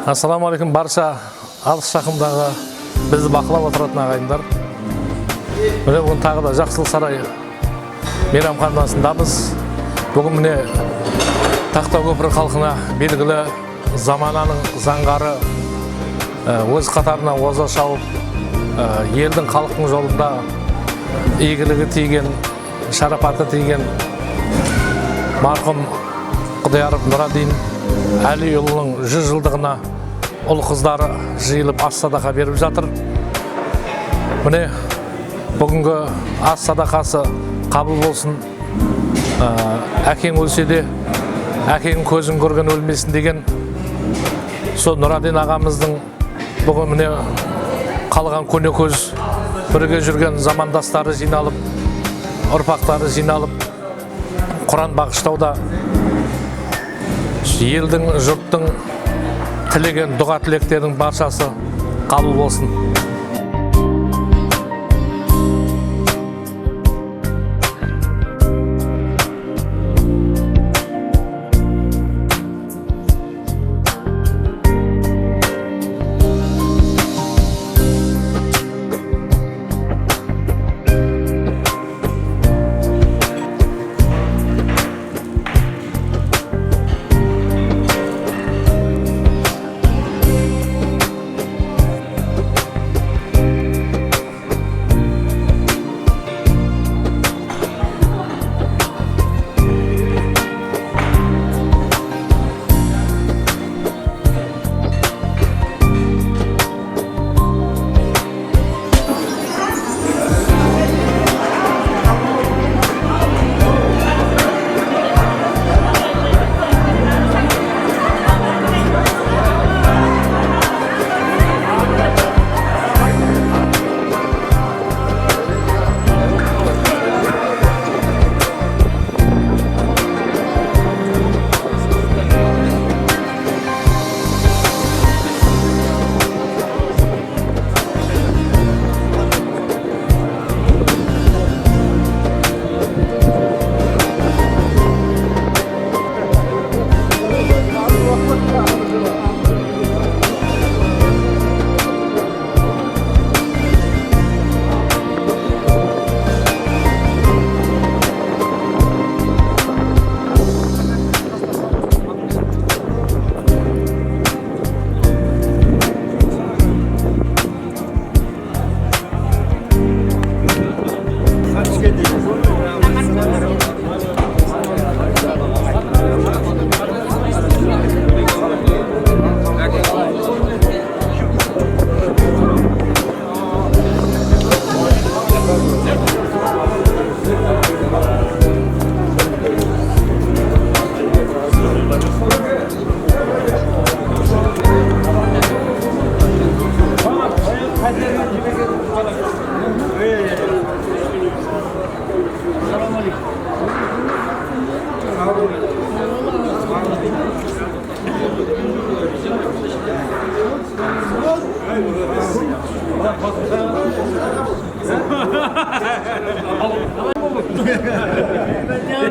Ассаламалейкум барша алыс жақындағы бізді бақылап отыратын ағайындар. Міне бүгін тағы да Жақсылық сарайы мейрамханасындамыз. Бүгін міне Тақтакөпір халқына белгілі замананың заңғары өз қатарына оза шауып, елдің халықтың жолында игілігі тиген, шарапаты тиген марқұм Құдияров Нұрадин Әлиұлының 100 жылдығына ұл қыздары жиылып ас садақа беріп жатыр. Міне бүгінгі ас садақасы қабыл болсын. Әкең өлсе де әкең көзін көрген өлмесін деген сол Нұрадин ағамыздың бүгін міне қалған көне көз бірге жүрген замандастары жиналып, ұрпақтары жиналып Құран бағыштауда елдің, жұрттың тілеген дұға тілектердің баршасы қабыл болсын.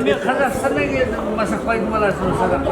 Ben Kazakistan'a geldim, Masakbay'ın balasını sadaka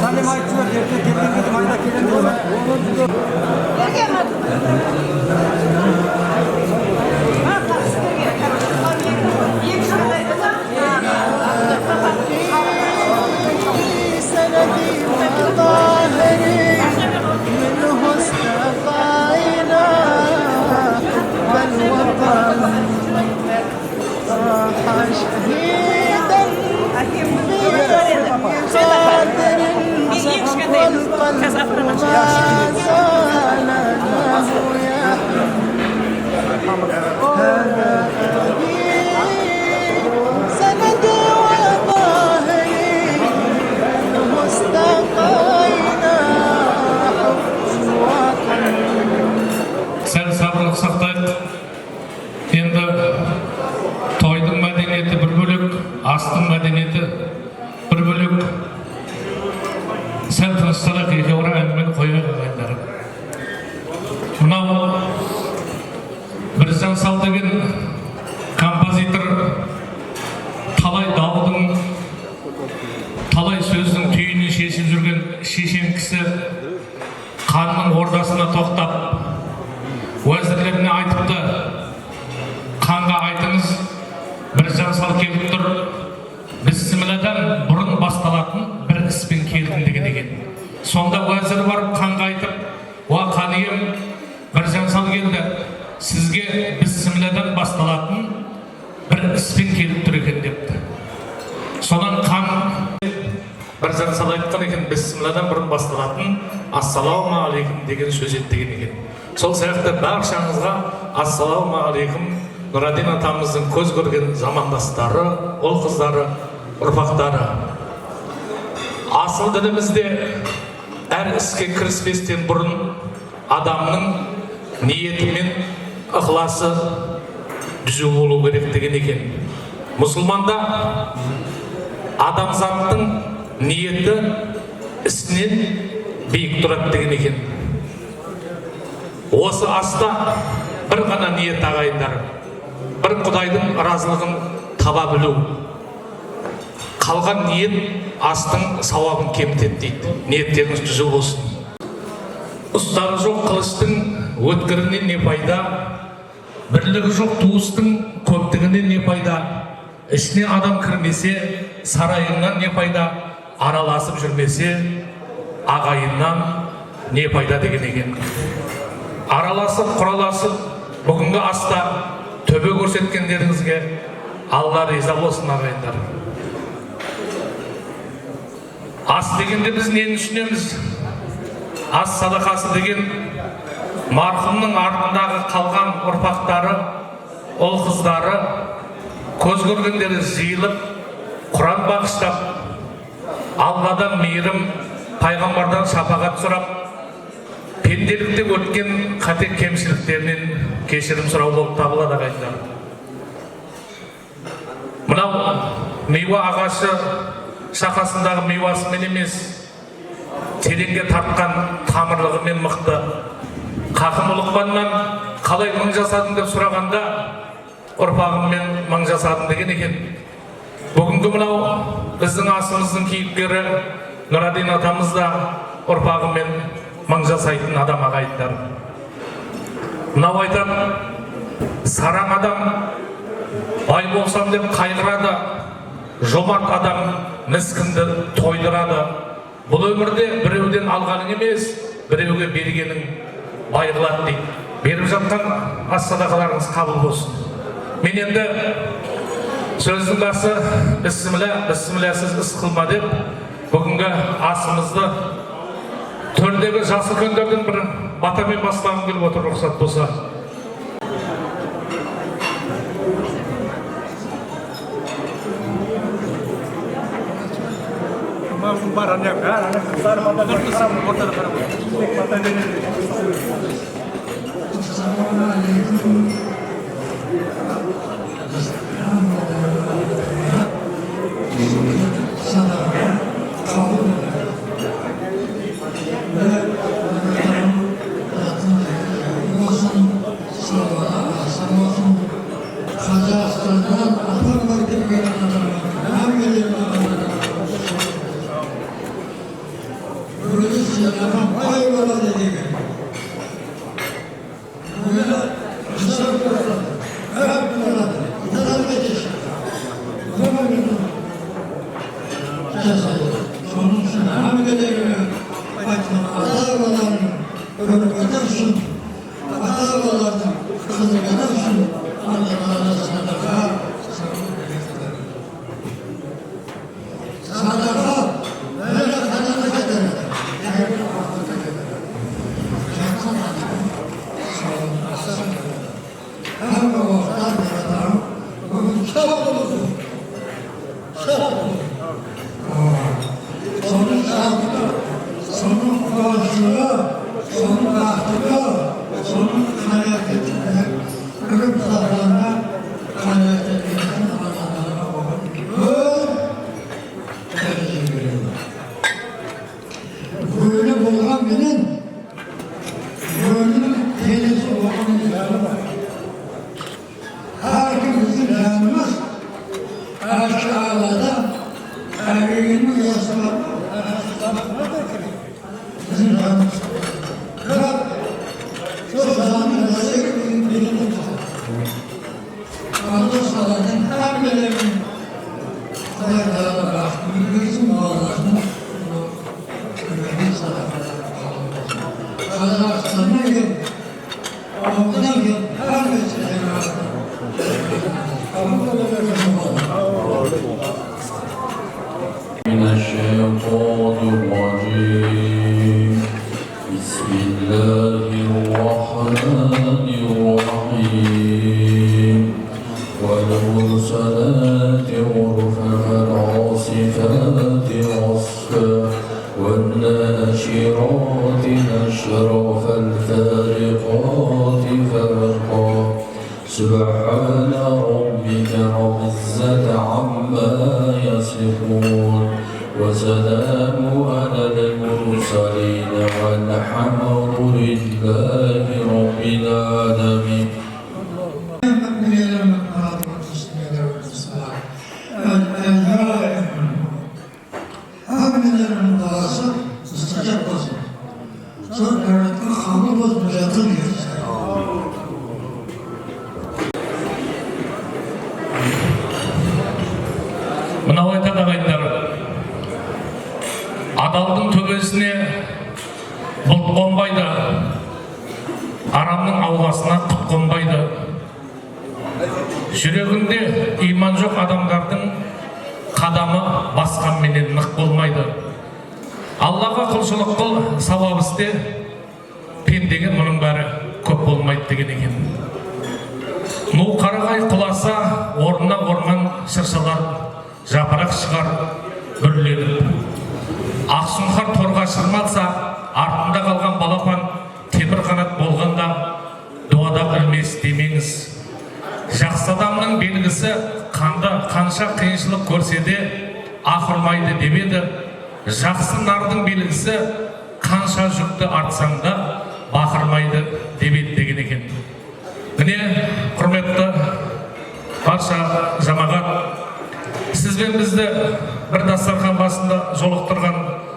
Salim Aytıyor, Gerçekten mayda gelen Сәл сабырлық сақтайық. Енді тойдың мәдениеті бір бөлек, астың мәдениеті бір бөлек. Сәл тынышталайық, екеуара әңгімені қойайық ағайындарым. Мынау Біржан Сал деген композитор талай даудың, талай сөздің түйінін шешіп жүрген шешен кісі ханның ордасына тоқтап уәзірлеріне айтыпты: ханға айтыңыз, Біржан Сал келіп тұр, бісмілладан бұрын басталатын бір іспен келдім деген екен. Сонда уәзір барып ханға айтып: уа хан ием, Біржан Сал келді, сізге бісмілладан басталатын бір іспен келіп тұр екен депті. Содан хан Біржан Сал айтқан екен, бісмілладан бұрын басталатын ассалауму алейкум деген сөз еттеген екен. Сол сияқты баршаңызға ассалауму алейкум. Нұрадин атамыздың көз көрген замандастары, ол қыздары, ұрпақтары. Асыл дінімізде әр іске кіріспестен бұрын адамның ниеті мен ықыласы түзу болу керек деген екен. Мұсылманда адамзаттың ниеті ісінен биік тұрады деген екен. Осы аста бір ғана ниет ағайындар, бір Құдайдың разылығын таба білу. Қалған ниет астың сауабын кемітеді дейді. Ниеттеріңіз түзу болсын. Ұстары жоқ қылыштың өткірінен не пайда, бірлігі жоқ туыстың көптігінен не пайда, ішіне адам кірмесе сарайынан не пайда, араласып жүрмесе ағайыннан не пайда деген екен. Араласып, құраласып, бүгінгі аста төбе көрсеткендеріңізге Алла риза болсын ағайындар. Ас дегенде біз нені түсінеміз? Ас садақасы деген марқұмның артындағы қалған ұрпақтары, ол қыздары, көз көргендері жиылып, Құран бағыштап, Алладан мейірім, пайғамбардан шапағат сұрап, пенделікте өткен қате кемшіліктерінен кешірім сұрау болып табылады ағайындар. Мынау мейуа ағашы шақасындағы мейуасымен емес, тереңге тартқан тамырлығымен мықты. Қақым Ұлықпаннан қалай мың жасадың деп сұрағанда, ұрпағыммен мың жасадым деген екен. Бүгінгі мынау біздің асымыздың кейіпкері Нұрадин атамыз да ұрпағымен мың жасайтын адам ағайындар. Мынау айтады: сараң адам бай болсам деп қайғырады, жомарт адам міскінді тойдырады. Бұл өмірде біреуден алғаның емес, біреуге бергенің бай қылады дейді. Беріп жатқан ас садақаларыңыз қабыл болсын. Мен енді сөздің басы бісмілләсіз іс қылма деп, бүгінгі асымызды төрдегі жасы үлкендердің бір батамен бастағым келіп отыр, рұқсат болса. Kazakistan'dan Atatürk'e gelen adamlar, hem gelen adamlar, Rusya'dan Ayvalık'a dedi. Böyle kısa bir orada, her bir orada, neler geçecek? Zaman gördüm. Sonun için hem gelen Ayvalık'ın önü götürsün, Ayvalık'ın kızı götürsün. Sadaka, böyle kadını getirir. Hem de ortadan bir adam, bugün çok oldu. Çok oldu. Sonun sağlığı, sonun kuvvetliği, sonun bahtlığı, sonun hayatında, ölüm sağlığına hayat ettiğinden Allah'a olun. Böyle boğulan benim, gönlüm tehlikesi olan insanı var. Her gün bizim canımız, aşağıda, erkeğinin yasına, bizim canımız. Bırak, çok zaman öyle birini tutar. Allah salatın her bölümün sayılarına baktım, bizim bağlasını, Kazakistan'a gel, Avrupa'ya gel, her meseleye baktım. من الشيطان الرجيم بسم الله الرحمن الرحيم والمرسلات عرفا فالعاصفات عصفا والناشرات نشرا فالفارقات فرقا سبحان ربك رب العزة عما يصفون وسلام على المرسلين والحمد لله رب العالمين. Hamilelerin duası müstecap olsun. Son öğretmen hamımız mücadele edeceğiz. Мынау айтады ағайындар, адалдың төбесіне бұлт қонбайды, арамның ауғасына құт қонбайды. Жүрегінде иман жоқ адамдардың қадамы басқанменен нық болмайды. Аллаға құлшылық қыл, сауап істе, пендеге мұның бәрі көп болмайды деген екен. Ну қарағай құласа, орнына орған шыршалар жапырақ шығар бүрленіп. Ақсұңқар торға шырмалса, артында қалған балапан темір қанат болғанда дуада ілмес демеңіз. Жақсы адамның белгісі қанша қиыншылық көрсе де ақырмайды деп еді. Жақсы нардың белгісі қанша жүкті артсаң да бақырмайды деп еді деген екен. Міне, құрметті барша жамағат, сіз бен бізді бір дастархан басында жолықтырған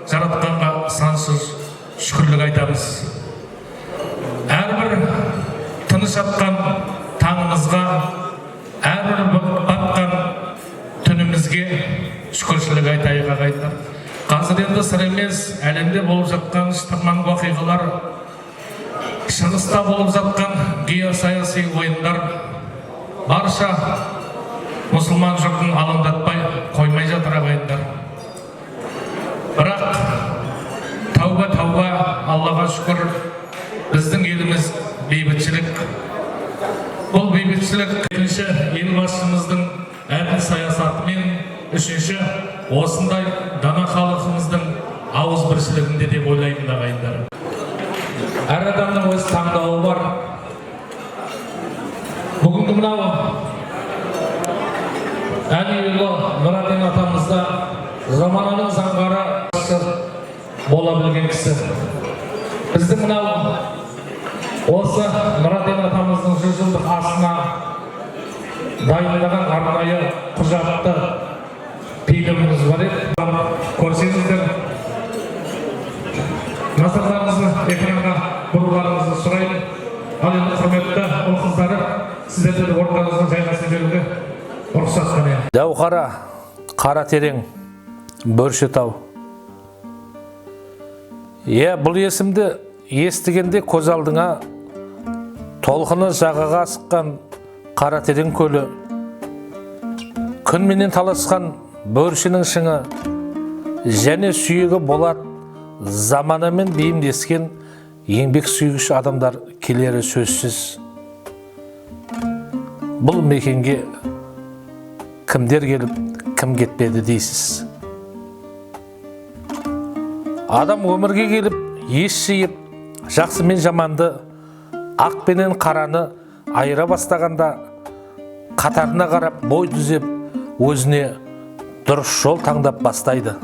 жаратқанға сансыз шүкірлік айтамыз. Әрбір тыныш жатқан таңымызға, әрбір батқан түнімізге шүкіршілік айтайық ағайындар. Қазір енді сыр емес, әлемде болып жатқан шытырман уақиғалар, шығыста болып жатқан геосаяси ойындар барша мұсылман жұртын алаңдатпай қоймай жатыр ағайындар. Бірақ тәуба, Аллаға шүкір, біздің еліміз бейбітшілік. Бұл бейбітшілік екінші елбасшымыздың әділ саясатымен, үшінші осындай дана халқымыздың ауызбіршілігінде деп ойлаймын ағайындар. Әр адамның өз таңдауы бар. Бүгінгі мынау Әлиұлы Нұрадин атамызда замананың заңғары бола білген кісі. Біздің мынау осы Нұраден атамыздың 100 жылдық асына дайындаған арнайы құжатты фильміміз бар еді. Көрсеңіздер, назарларыңызды экранға бұруларыңызды сұраймын. Ал енді құрметті ұл-қыздары, сіздерді орындарыңызға жайғасып беруге рұқсат қане. Дәуқара, қара терең, Бөршетау. Бұл есімді естігенде көз алдыңа толқыны жағаға асыққан қара терең көлі, күнменен таласқан бөршінің шыңы және сүйегі болат заманамен бейімдескен еңбек сүйгіш адамдар келері сөзсіз. Бұл мекенге кімдер келіп, кім кетпеді дейсіз. Адам өмірге келіп, ес жиып, жақсы мен жаманды, ақ пенен қараны айыра бастағанда, қатарына қарап бой түзеп, өзіне дұрыс жол таңдап бастайды.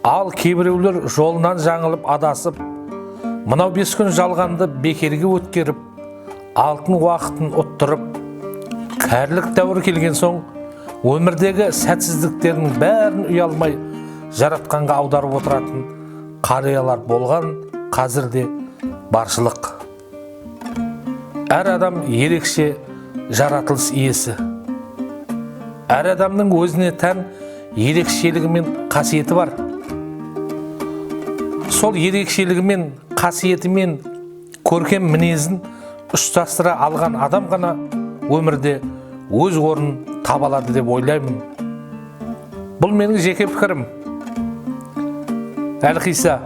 Ал кейбіреулер жолынан жаңылып адасып, мынау 5 күн жалғанды бекерге өткеріп, алтын уақытын ұттырып, кәрілік дәуір келген соң, өмірдегі сәтсіздіктерінің бәрін ұялмай жаратқанға аударып отыратын қариялар болған, қазірде баршылық. Әр адам ерекше жаратылыс иесі. Әр адамның өзіне тән ерекшелігі мен қасиеті бар. Сол ерекшелігі мен қасиеті мен көркем мінезін ұштастыра алған адам ғана өмірде өз орнын таба алады деп ойлаймын. Бұл менің жеке пікірім. Әлқиса,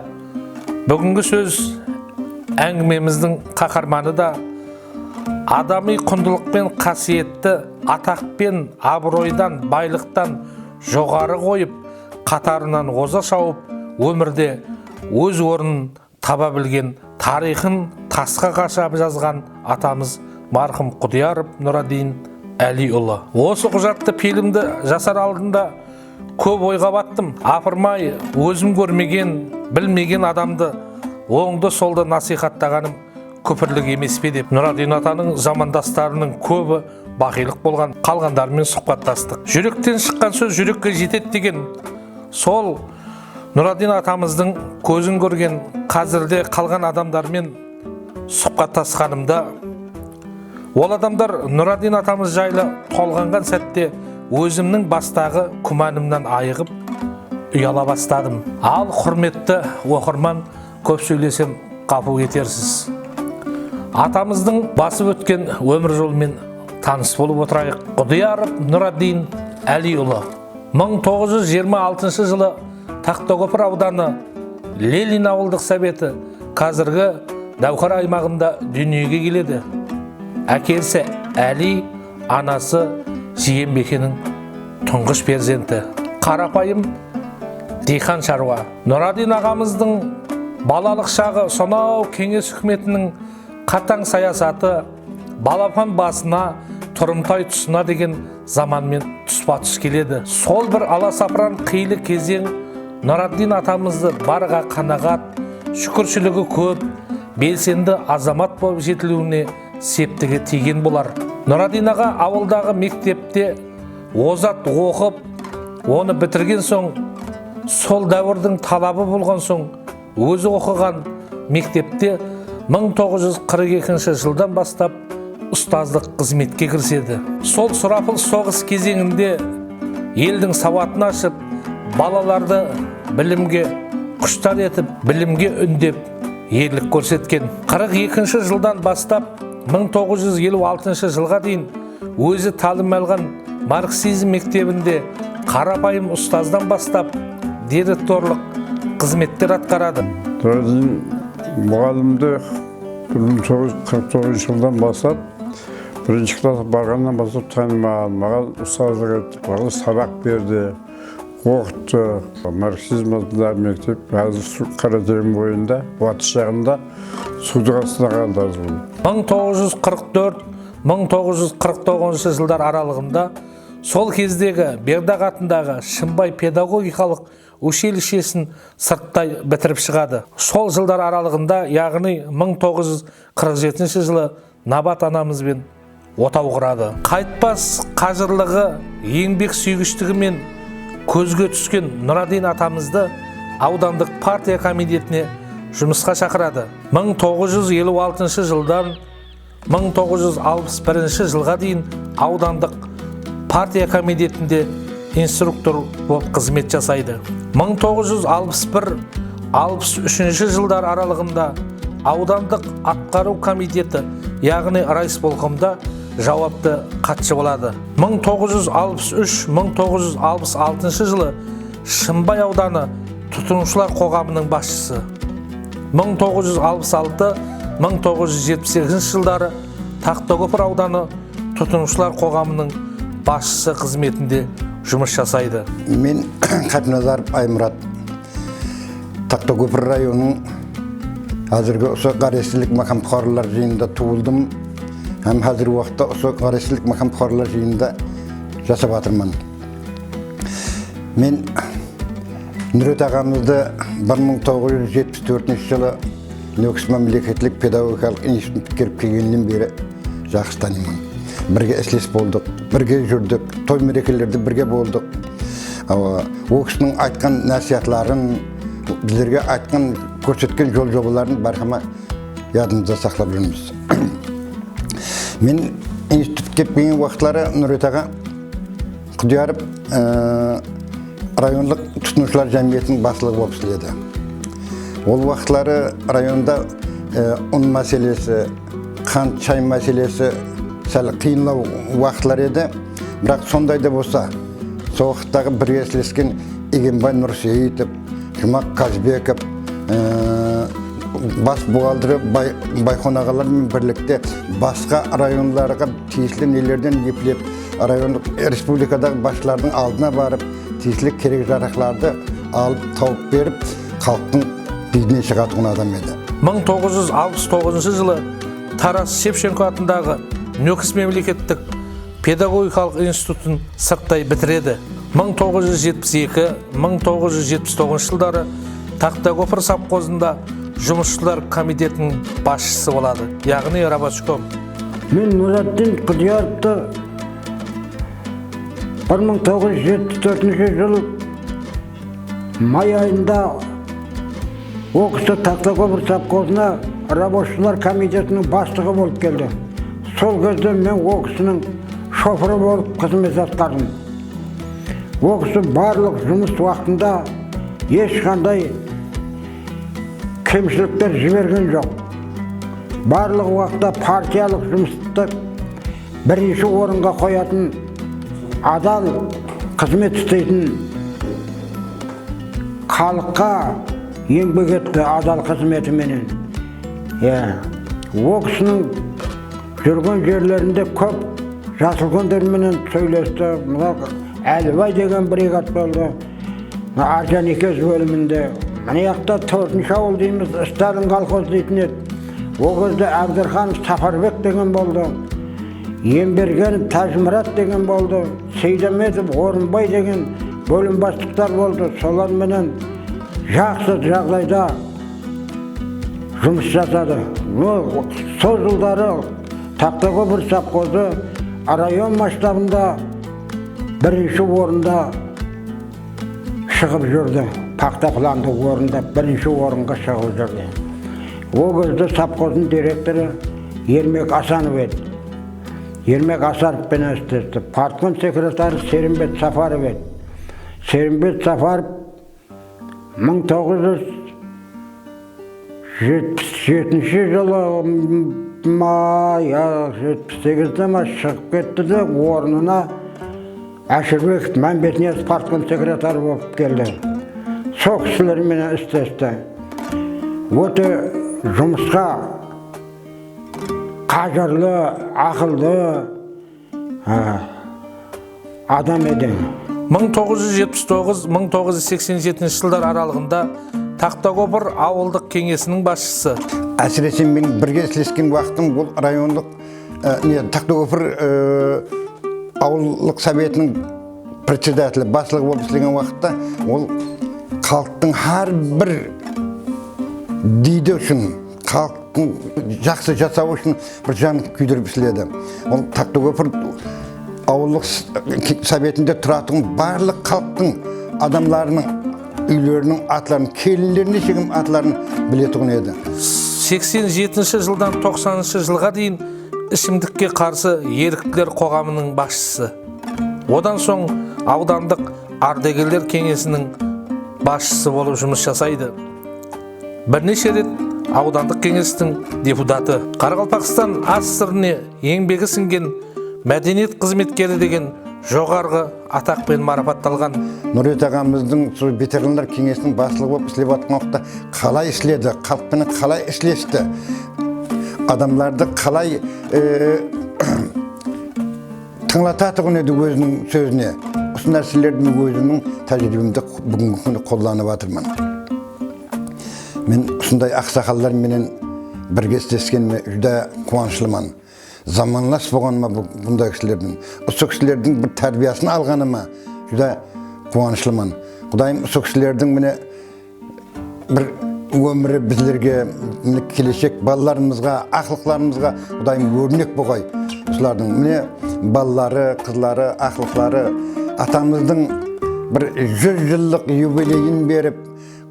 бүгінгі сөз әңгімеміздің қаһарманы да адами құндылықпен қасиетті атақпен, абыройдан, байлықтан жоғары қойып, қатарынан оза шауып, өмірде өз орнын таба білген, тарихын тасқа қашап жазған атамыз марқұм Құдияров Нұрадин Әлиұлы. Осы құжатты фильмді жасар алдында көп ойға баттым. Апырмай, өзім көрмеген, білмеген адамды оңды солды насихаттағаным көпірлік емес пе деп. Нұрадин атаның замандастарының көбі бақилық болған, қалғандармен сұхбаттастық. Жүректен шыққан сөз жүрекке жетеді деген сол Нұрадин атамыздың көзін көрген, қазірде қалған адамдармен сұхбаттасқанымда, ол адамдар Нұрадин атамыз жайлы толғанған сәтте өзімнің бастағы күмәнімнен айығып, ұяла бастадым. Ал құрметті оқырман, көп сөйлесем ғафу етерсіз. Атамыздың басып өткен өмір жолымен таныс болып отырайық. Құдияров Нұрадин Әлиұлы 1926 жылы Тақтөкөпір ауданы Ленин ауылдық советі қазіргі Дәуқара аймағында дүниеге келеді. Әкесі Әли, анасы Жиенбекенің тұңғыш перзенті. Қарапайым диқан шаруа. Нұрадин ағамыздың балалық шағы сонау кеңес үкіметінің қатаң саясаты балапан басына, тұрымтай тұсына деген заманмен тұспа-тұс келеді. Сол бір аласапыран қилы кезең Нұрадин атамызды барға қанағат, шүкіршілігі көп, белсенді азамат болып жетілуіне септігі тиген болар. Нұрадин аға ауылдағы мектепте озат оқып, оны бітірген соң, сол дәуірдің талабы болған соң, өзі оқыған мектепте 1942 жылдан бастап ұстаздық қызметке кіріседі. Сол сұрапыл соғыс кезеңінде елдің сауатын ашып, балаларды білімге құштар етіп, білімге үндеп, ерлік көрсеткен. 42 жылдан бастап 1956 жылға дейін өзі талым алған марксизм мектебінде қарапайым ұстаздан бастап директорлық қызметтер атқарады. Нұрадин мұғалімді 1949 жылдан бастап, бірінші класс барғаннан бастап танымаған, маған ұстаздық етті, маған сабақ берді, оқытты. Марксизм атындағы мектеп қазір Қаратерең бойында, батыс жағында судың астына қалды. 1944-1949 жылдар аралығында сол кездегі Бердақ атындағы Шымбай педагогикалық училищесін сырттай бітіріп шығады. Сол жылдар аралығында, яғни 1947 жылы Набат анамызбен отау құрады. Қайтпас қажырлығы, еңбек сүйгіштігі мен көзге түскен Нұрадин атамызды аудандық партия комитетіне жұмысқа шақырады. 1956 жылдан 1961 жылға дейін аудандық партия комитетінде инструктор болып қызмет жасайды. 1961-63 жылдар аралығында аудандық атқару комитеті, яғни райисполкомда жауапты хатшы болады. 1963-1966 жылы Шымбай ауданы тұтынушылар қоғамының басшысы. 1966-1978 жылдары Тақтакөпір ауданы тұтынушылар қоғамының басшысы қызметінде жұмыс жасайды. Мен Қапназаров Аймұрат, Тақтакөпір районының қазіргі осы қаресілік мақамқорлар жиынында туылдым. Һәм қазіргі уақытта осы қаресілік мақамқорлар жиынында жасап жатырмын. Мен Нұрет ағамызды 1974 жылы Нөкіс мемлекеттік педагогикалық институтын бітіріп келгеннен бері жақсы танимын. Бірге іслес болдық, бірге жүрдік, той мерекелерде бірге болдық. Ол кісінің айтқан насихатларын, біздерге айтқан, көрсеткен жол жобаларын бархама ядымызда сақлап жүрміз. Мен институт келген уақытлары Нұрет аға Құдияров райондық тұтынушылар жәмиетінің басшылығы болып істеді. Ол уақытлары районда ұн мәселесі, қант шай мәселесі сәл қиынлау уақытлар еді. Бірақ сондай да болса, сол уақыттағы бірге істескен Егенбай Нұрсейітов, Жұмақ Қазбеков, бас бухгалтері Байхон ағалармен бірлікте басқа районларға тиесілі нелерден епілеп, райондық республикадағы басшылардың алдына барып, тиесілі керек жарақларды алып, тауып беріп, халықтың бейдіне шығатын адам еді. 1969 жылы Тарас Шевченко атындағы Нөкіс мемлекеттік педагогикалық институтын сырттай бітіреді. 1972-1979 жылдары Тақтакөпір совхозында жұмысшылар комитетінің басшысы болады, яғни рабочком. Мен Нұрадин Құдияровты 1974 жылы май айында ол кісі Тақтакөпір совхозына рабочылар комитетінің бастығы болып келді. Сол кезде мен ол кісінің шофері болып қызмет атқардым. Ол кісі барлық жұмыс уақытында ешқандай кемшіліктер жіберген жоқ. Барлық уақытта партиялық жұмысты бірінші орынға қоятын, адал қызмет істейтін, халыққа еңбек етті адал қызметіменен. Ол кісінің жүрген жерлерінде көп жасылгөндерменен сөйлесті. Әлібай деген бригад болды. Аржаникез бөлімінде. Мына жақта 4-ші ауыл дейміз, Сталин колхоз дейтін еді. Ол кезде Әбдірханов Сапарбек деген болды. Ембергенов Тажмұрат деген болды. Сейдеметов Орынбай деген бөлім бастықтар болды. Соларменен жақсы жағдайда жұмыс жасады. Сол жылдары Тақтакөпір совхозы район масштабында бірінші орында шығып жүрді. Пақтақланды орында бірінші орынға шығып жүрді. Ол кезде совхоздың директоры Ермек Асанов еді. Ермек Асановпен істесті. Партком секретары Серімбет Сафаров еді. Серімбет Сафаров 1977 жылы 78-де шығып кетті де орнына Әшірбеков Мәмбетниязов партком секретары болып келді. Сол кісілермен істесті. Өте жұмысқа қажырлы, ақылды адам еді. 1979-1987 жылдар аралығында Тақтакөпір ауылдық кеңесінің басшысы. Әсіресе мен бірге істескен уақытым бұл райондық Тақтакөпір ауылдық советінің председателі, басшылығы болып істеген уақытта ол халықтың әрбір дейді үшін, халықтың жақсы жасау үшін бір жан күйдіріп істеді. Ол Тақтыкөпір ауылдық советінде тұратын барлық халықтың адамдарының үйлерінің атларын, келіндеріне шейін атларын білетұғын еді. 87 жылдан 90 жылға дейін ішімдікке қарсы еріктілер қоғамының басшысы. Одан соң аудандық ардагерлер кеңесінің басшысы болып жұмыс жасайды. Бірнеше рет аудандық кеңестің депутаты. Қарақалпақстан АССР-не еңбегі сіңген мәдениет қызметкері деген жоғарғы атақпен марапатталған. Нұрет ағамыздың ветерандар кеңесінің басшылығы болып істеп жатқан уақытта қалай істеді, халықпен қалай істесті, адамларды қалай тыңлататұғын еді өзінің сөзіне. Осы нәрселердің өзінің тәжірибемді бүгінгі күні қолданып жатырмын. Мен осындай ақсақалдар менен бірге істескеніме жүдә қуаныштымын. Заманлас болғаныма бұндай кісілердің, осы кісілердің бір тәрбиясын алғаныма жүдә қуаныштымын. Құдайым осы кісілердің міне бір өмірі біздерге, келешек балаларымызға, ақылықтарымызға Құдайым өрнек болғай. Осылардың міне балалары, қызлары, ақылықтары атамыздың бір 100 жылдық юбилейін беріп,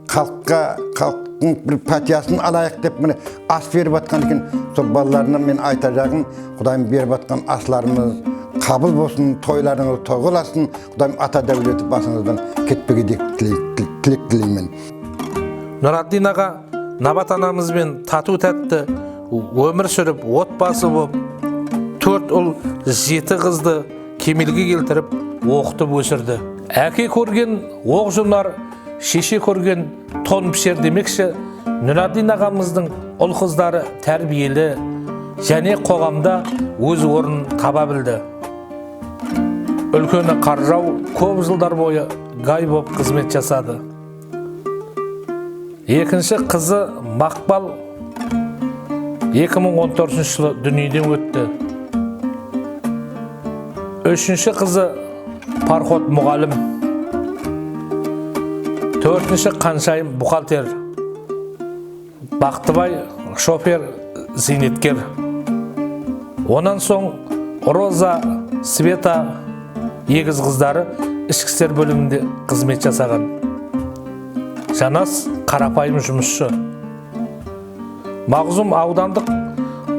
халықтың бір патиясын алайық деп міне ас беріп атқан екен. Сол балаларына мен айтажағым, Құдайым беріп атқан асларымыз қабыл болсын, тойларыңыз тоғыласын, Құдайым ата дәулеті басыңыздан кетпеге деп тілек тілеймін. Нұраддин аға Набат анамызбен тату тәтті өмір сүріп, отбасы болып, 4 ұл 7 қызды кемелге келтіріп, оқытып өсірді. Әке көрген оқ жонар, шеше көрген тон пішер демекші, Нұраддин ағамыздың ұл қыздары тәрбиелі және қоғамда өз орнын таба білді. Үлкені Қаржау көп жылдар бойы гай болып қызмет жасады. Екінші қызы Мақпал 2014 жылы дүниеден өтті. Үшінші қызы Пархот мұғалім. Төртінші Қаншайым бухгалтер. Бақтыбай шофер, зейнеткер. Онан соң Роза, Света, егіз қыздары ішкі істер бөлімінде қызмет жасаған. Жанас қарапайым жұмысшы. Мағзұм аудандық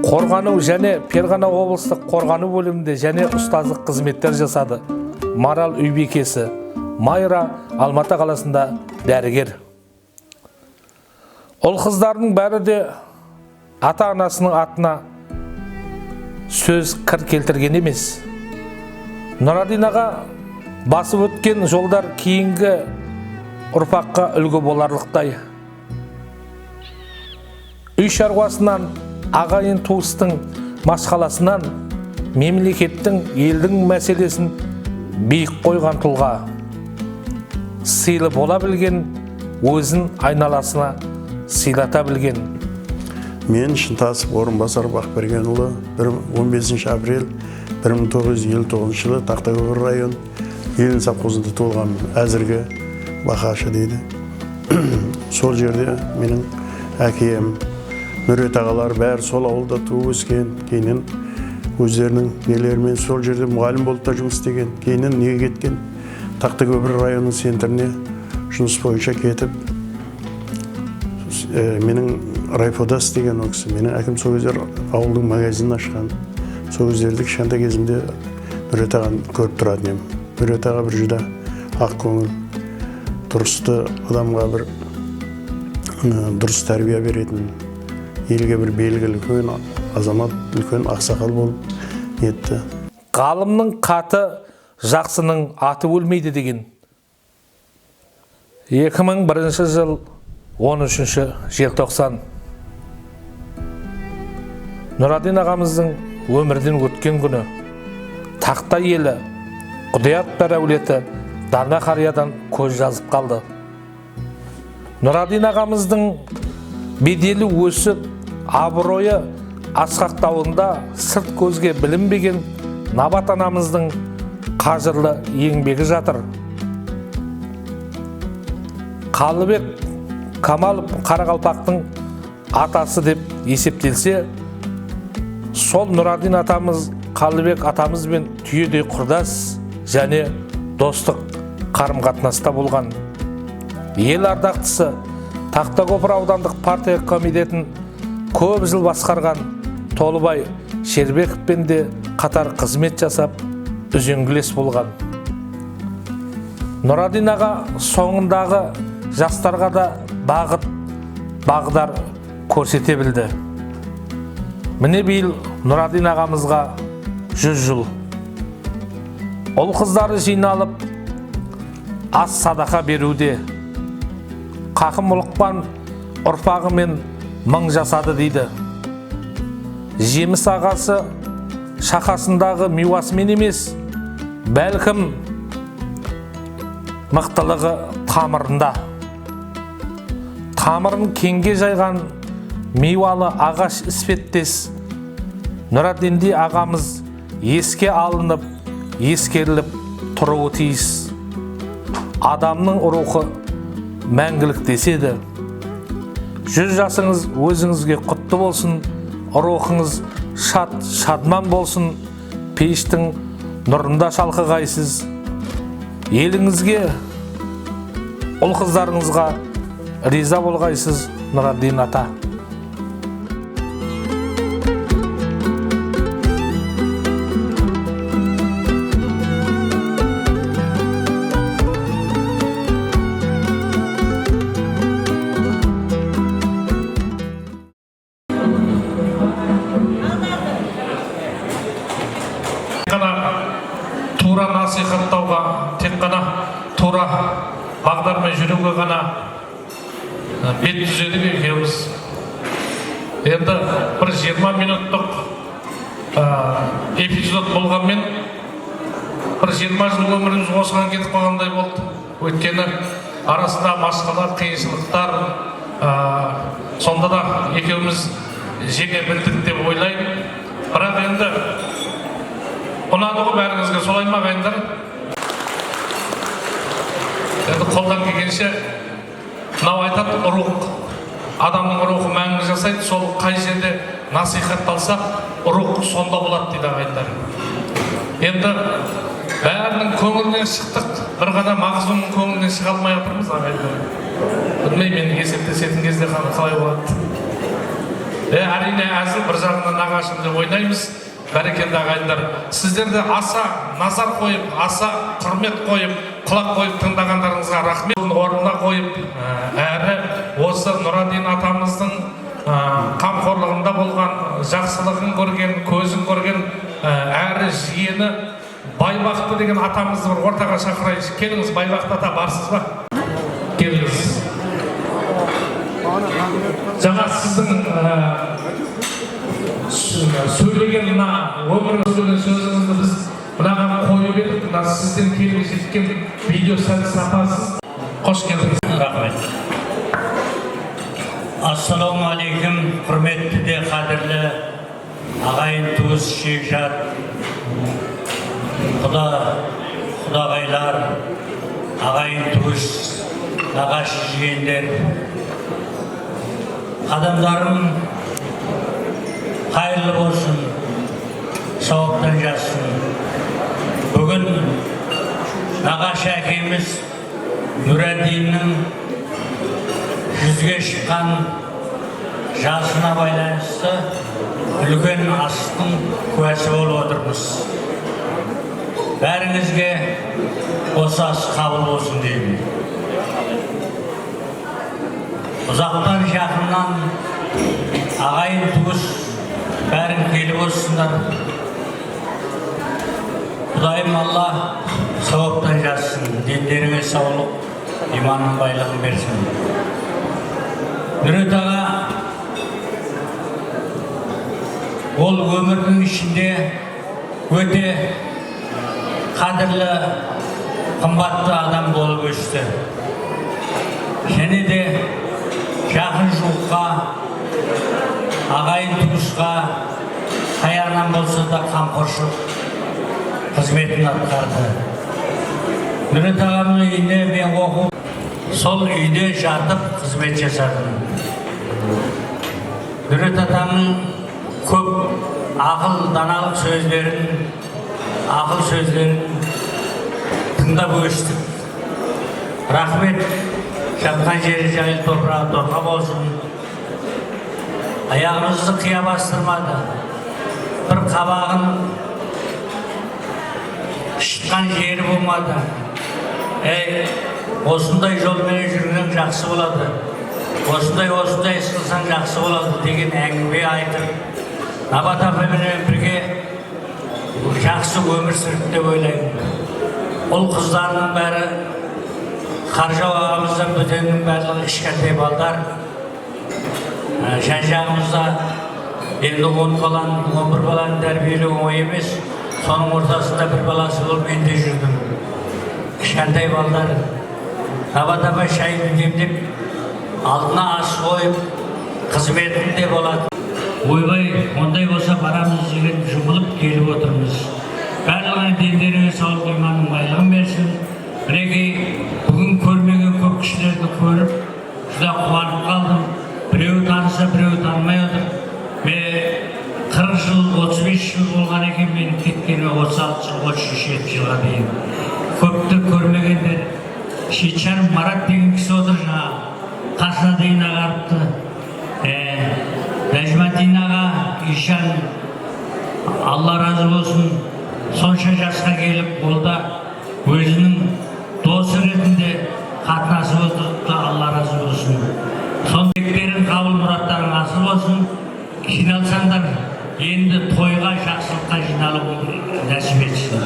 қорғану және Ферғана облыстық қорғану бөлімінде және ұстаздық қызметтер жасады. Марал үйбекесі. Майра Алматы қаласында дәрігер. Ұл қыздарының бәрі де ата-анасының атына сөз кір келтірген емес. Нұраддин аға басып өткен жолдар кейінгі ұрпаққа үлгі боларлықтай. Үй шаруасынан, ағайын туыстың масқаласынан, мемлекеттің, елдің мәселесін биік қойған тұлға. Сыйлы бола білген, өзін айналасына сыйлата білген. Мен Шынтасов Орынбасар Бақбергенұлы 15 апрель 1959 жылы Тақтыкөпір район Елін совхозында туылған, әзіргі Бақашы дейді. Сол жерде менің әкем, Нұрет ағалар бәрі сол ауылда туып өскен. Кейіннен өздерінің нелерімен сол жерде мұғалім болып та жұмыс істеген. Кейіннен неге кеткен? Тақтыкөпір районының центріне жұмыс бойынша кетіп, менің райфода істеген ол кісі. Менің әкем сол кездер ауылдың магазинін ашқан. Сол кездерде кішкентай кезімде Нұрет ағаны көріп тұратын едім. Нұрет аға бір жүдә ақ көңіл, дұрысты адамға бір дұрыс тәрбие беретін, елге бір белгілі үлкен азамат, үлкен ақсақал болып етті. Ғалымның қаты, жақсының аты өлмейді деген. 2001 жыл 13 желтоқсан. Нұраддин ағамыздың өмірден өткен күні. Тақта елі, Құдият әулеті дана қариядан көз жазып қалды. Нұраддин ағамыздың беделі өсіп, абыройы асқақтауында сырт көзге білінбеген Набат анамыздың қажырлы еңбегі жатыр. Қалыбек Камалов Қарақалпақтың атасы деп есептелсе, сол Нұрадин атамыз Қалыбек атамызбен түйедей құрдас және достық қарым-қатынаста болған. Ел ардақтысы Тақтакөпір аудандық партия комитетін көп жыл басқарған Толыбай Шербековпен де қатар қызмет жасап, үзеңгілес болған. Нұрадин аға соңындағы жастарға да бағдар көрсете білді. Міне биыл Нұрадин ағамызға 100 жыл. Ол қыздары жиналып, ас садақа беруде. Қақым ұлықпан ұрпағымен мың жасады дейді. Жеміс ағасы шақасындағы миуасымен емес, бәлкім мықтылығы тамырында. Тамырын кеңге жайған мейуалы ағаш іспеттес Нұрадинді ағамыз еске алынып, ескеріліп тұруы тиіс. Адамның рухы мәңгілік деседі. 100 жасыңыз өзіңізге құтты болсын, рухыңыз шадман болсын, пештің нұрында шалқығайсыз. Еліңізге, ұл қыздарыңызға риза болғайсыз, Нұрадин ата. Тура насихаттауға, тек қана тура бағдармен жүруге ғана бет түзедік екеуміз. Енді бір 20 минуттық эпизод болғанмен, бір 20 жыл өміріміз осыған кетіп қалғандай болды. Өйткені арасында масқалар, қиыншылықтар, сонда да екеуміз жеңе білдік деп ойлаймын. Бірақ енді ұнады ғой бәріңізге, солай ма ағайындар? Енді қолдан келгенше мынау айтады, рух. Адамның рухы мәңгі жасайды, сол қай жерде насихатталсақ, рух сонда болады дейді ағайындар. Енді бәрінің көңілінен шықтық, бір ғана мағзұмның көңілінен шыға алмай отырмыз ағайындар. Білмеймін, мен есептесетін кезде қалай болады. Әрине әзіл, бір жағынан нағашымды ойнаймыз. Бәрекелді ағайындар, сіздерді аса назар қойып, аса құрмет қойып, құлақ қойып тыңдағандарыңызға рахмет. Орнына қойып, әрі осы Нұрадин атамыздың қамқорлығында болған, жақсылығын көрген, көзін көрген, әрі жиені Байбақты деген атамызды бір ортаға шақырайық. Келіңіз, Байбақты ата барсыз ба? Келіңіз. Жаңа сіздің сөйлеген өмір сөйлеген сөзіңізді біз мынаған қойып едік. Сізден келіп жеткен видео сапасыз. Қош келдіңіз. Рахмет. Ассаламу алейкум, құрметті де қадірлі ағайын туыс шекжат, құдағайлар, ағайын туыс, нағашы жиендер, адамдарым қайырлы болсын, сауаптан жассын. Бүгін нағашы әкеміз Нұрадиннің 100-ге шыққан жасына байланысты үлкен астың куәсі болып отырмыз. Бәріңізге осы ас қабыл болсын деймін. Ұзақтан жақыннан ағайын туыс бәрің келіп отырсыңдар. Құдайым Алла сауаптан жазсын, дендеріңе саулық, иманның байлығын берсін. Нұрет аға ол өмірдің ішінде өте қадірлі, қымбатты адам болып өсті. Және де жақын жуыққа, ағайын туысқа қаярынан болса да қамқоршылық қызметін атқарды. Нұрет ағамның үйінде мен оқып, сол үйде жатып қызмет жасадым. Нұрет атамның көп ақыл сөздерін тыңдап өстік. Рахмет, жатқан жері жайыл топырағы торқа болсын. Аяғымызды қия бастырмады. Бір қабағын шыққан жері болмады. Осындай жолмен жүрген жақсы болады. Осындай іс қылсаң жақсы болады деген әңгіме айтып, Набат апамен бірге жақсы өмір сүрді деп ойлаймын. Ол қыздарының бәрі, Қаржау ағамыздан бөтеннің барлығы кішкентай балдар. Жан-жағымызда енді 11 баланы тәрбиелеу оңай емес. Соның ортасында бір баласы болып мен де жүрдім. Кішкентай балдар. Набат апа шайды демдеп, алдына ас қойып, қызметінде болады. Ойбай, ондай болса барамыз деген жұмылып келіп отырмыз. Барлығына дендеріңе саулық, иманның байлығын берсін. Мінекей, бүгін көрмеген көп кішілерді көріп, жүзі қуанып қалдым. Біреуі таныса, біреуі танымай отыр. Мен 40 жыл, 35 жыл болған екен, мен кеткені 36 жыл, 33 жылға дейін. Көпті көрмегендер, Шетшар Марат деген кісі отыр жаңа, қасына дейін ағарыпты. Нәжмәдин аға, Ишан, Алла разы болсын, сонша жасқа келіп, ол да өзінің досы ретінде қатынасып отырды, Алла разы болсын. Сондектерін қабыл мұраттарың асыл болсын, жиналсаңдар, енді тойға, жақсылыққа жиналып нәсіп етсін.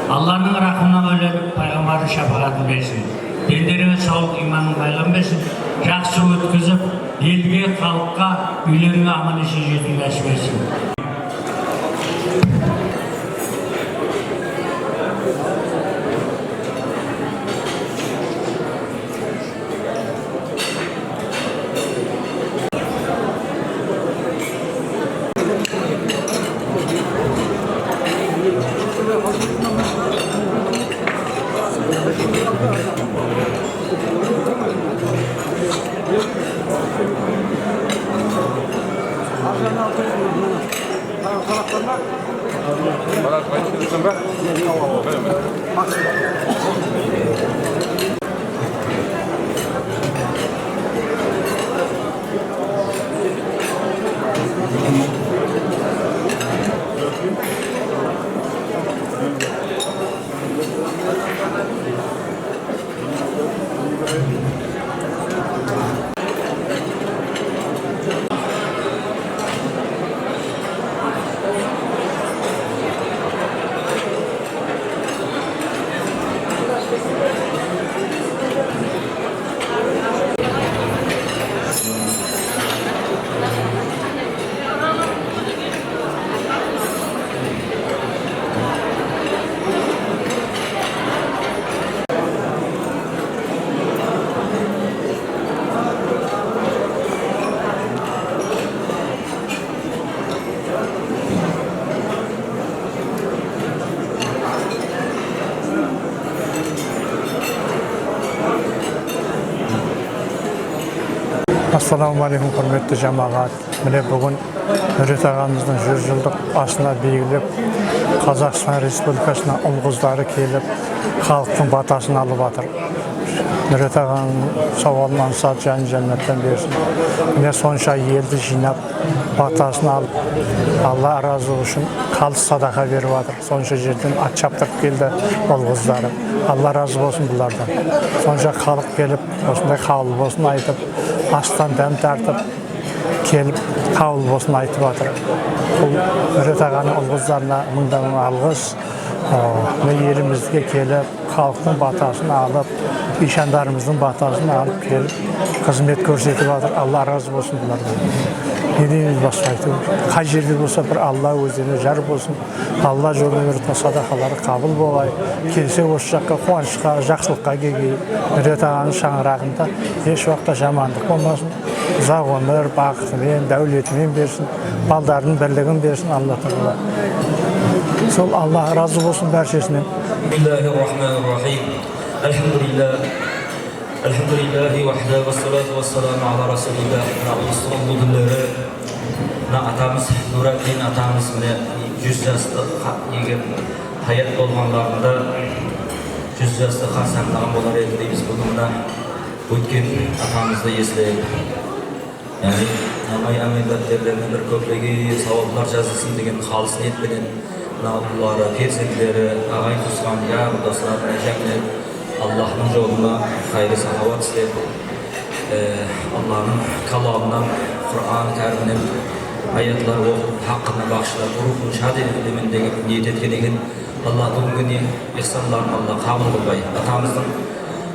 Алланың рахымына бөленіп, пайғамбардың шапағатын берсін. Дендеріңе саулық, иманның байлығын берсін. Жақсы өткізіп, елге, халыққа, үйлеріңе аман-есен жету нәсіп етсін. Ассалаумағалейкум, құрметті жамағат. Міне бүгін Нұрет ағамыздың 100 жылдық асына белгілеп, Қазақстан Республикасына ұл-қыздары келіп, халықтың батасын алып жатыр. Нұрет ағаның сауалынан сат жәннаттан берсін. Міне сонша елді жинап, батасын алып, Алла разы үшін қалыс садақа беріп жатыр. Сонша жерден ат шаптырып келді ұл-қыздары. Алла разы болсын бұлардан. Сонша халық келіп, осындай қаулы болсын айтып, астан дәм тартып, келіп қаулы болсын айтып жатыр. Бұл Нұрет ағаның ұл-қыздарына мыңдан алғыс. Елімізге келіп, халықтың батасын алып, ишандарымыздың батасын алып келіп, қызмет көрсетіп жатыр. Алла разы болсын бұлардан. Не дейміз басқа айту? Қай жерде болса бір Алла өздеріне жар болсын. Алла жолын өртін садақалары қабыл болғай. Келсе осы жаққа қуанышқа, жақсылыққа келгей. Нұрет ағаның шаңырағында еш уақытта жамандық болмасын. Ұзақ өмір, бақытымен, дәулетімен берсін. Балдардың бірлігін берсін Алла тағала. Sol Allah razı olsun barchasidan. Bismillahirrahmanirrahim. Alhamdulillah. Alhamdulillahi wahda ve salatu ve selamu ala Resulillah. Rabbimizin na atamız Nurattin atamız bile 100 yaşta yigit hayat olganlarında 100 yaşta qasamlagan bolar edi deymiz bugunda. O'tgan atamızda eslaylik. Yani namay ameliyatlarının bir köplegi savablar жазылсын деген халыс ниетпенен Allah'a перзентлері, ағай туысқан, яр достарына және Allah'ın жолына хайры сахават істеп, Allah'ın kalamından, Kur'an-ı Kerim'den ayetler okup, hakkını bağışlar, ruhun şad edilmendeki niyet etken ekan. Allah bugün ihsanlarını Allah kabul kılbay. Atamızın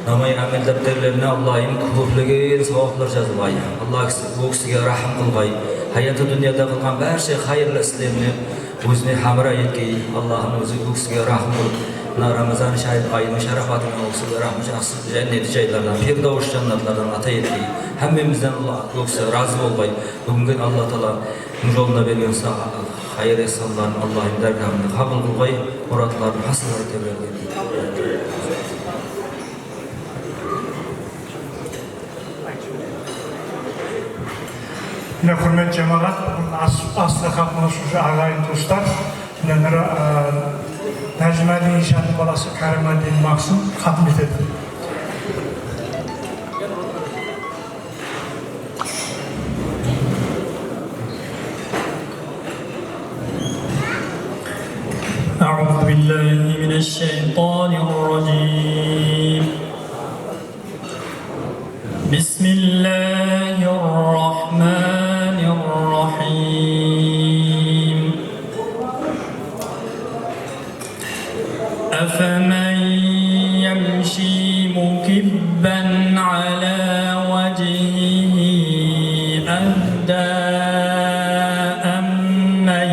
namay amel defterlerine Allah'ın köplegen savaplar жазылбай. Allah bu kişiге rahim kılbay. Hayatı dünyada kılgan her şey hayırlı işlerini özüne hamra etkey. Allah'ın özü bu kişiге rahim kılıp Ramazan şahit ayının şarafatını olsun ve rahmet şahsız cennet caylardan, firdavus cennetlerden ata etkey. Hemmemizden Allah bu kişiге razı olbay. Bugün Allah Teala yoluna bergen hayır ihsanlarını Allah'ın dergahında kabul kılbay. Muratlarını hasıları teberge etkey. Yine hürmet cemaat, aslı katmışız ağayın dostlar. Yine Necmettin İnşaatı balası Karimeddin Maksın hatmet edildi. أعوذ بالله من الشيطان الرجيم بسم الله الرحمن الرحيم أفمن يمشي مكبا على وجهه أهدى أمن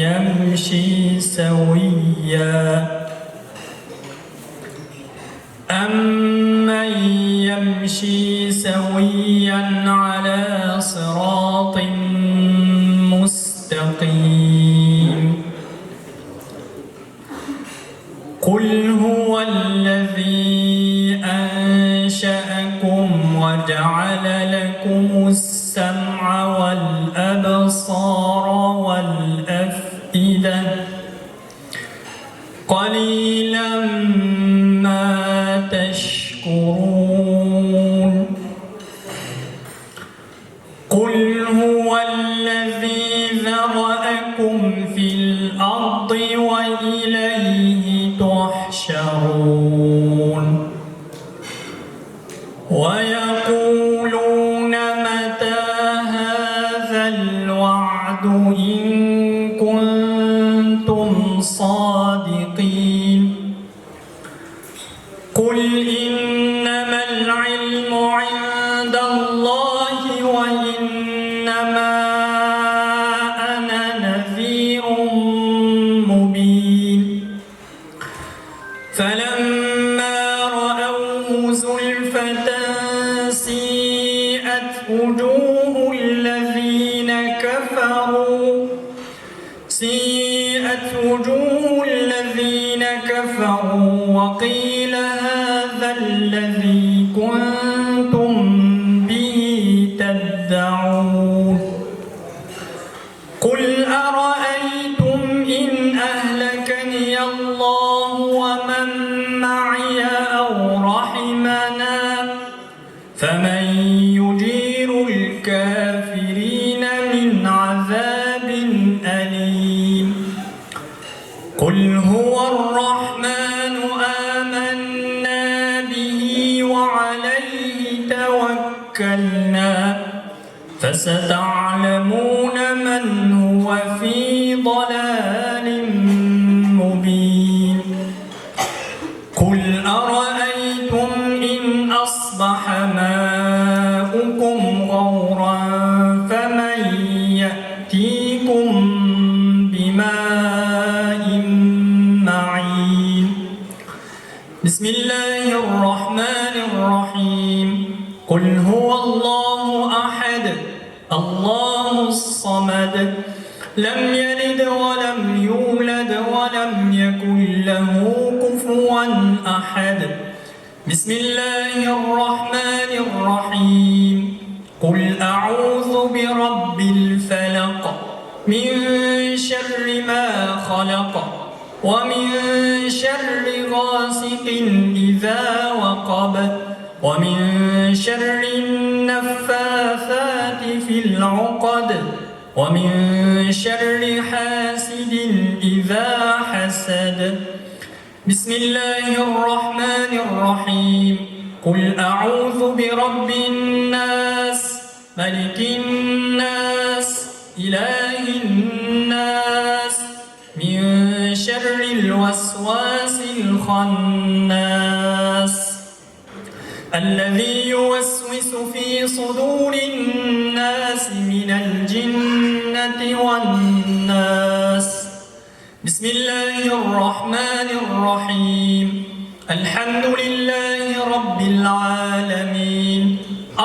يمشي سويا أمن يمشي سويا على صراط مستقيم قل هو الذي أنشأكم وجعل لكم السمع والأبصار والأفئدة قليلا ما تشكرون قل هو الذي ذرأكم في الأرض وإليه تحشرون ويقولون متى هذا الوعد إن كنتم صادقين قل إنما العلم عند الله وإنما أنا نذير مبين فلما رأوه زلفة سيئت وجوه الذين كفروا وقيل هذا الذي كنتم به تدعون قل أرأيتم إن أهلكني الله ومن معي أو رحمنا فمن يجير الكافرين من عذاب أليم قل هو الرحمن آمنا به وعليه توكلنا فستعلمون من هو في ضلال مبين قل أرأيتم إن أصبح ماؤكم غورا فمن يأتيكم بماء معين بسم الله الرحمن الرحيم قل هو الله أحد الله الصمد لم يلد ولم يولد ولم يكن له كفوا أحد. بسم الله الرحمن الرحيم. قل أعوذ برب الفلق من شر ما خلق ومن شر غاسق إذا وقب ومن شر النفاثات في العقد ومن شر حاسد إذا حسد. بسم الله الرحمن الرحيم. قل أعوذ برب الناس ملك الناس إله الناس من شر الوسواس الخناس الذي يوسوس في صدور الناس من الجنة والناس. بسم الله الرحمن الرحيم. الحمد لله رب العالمين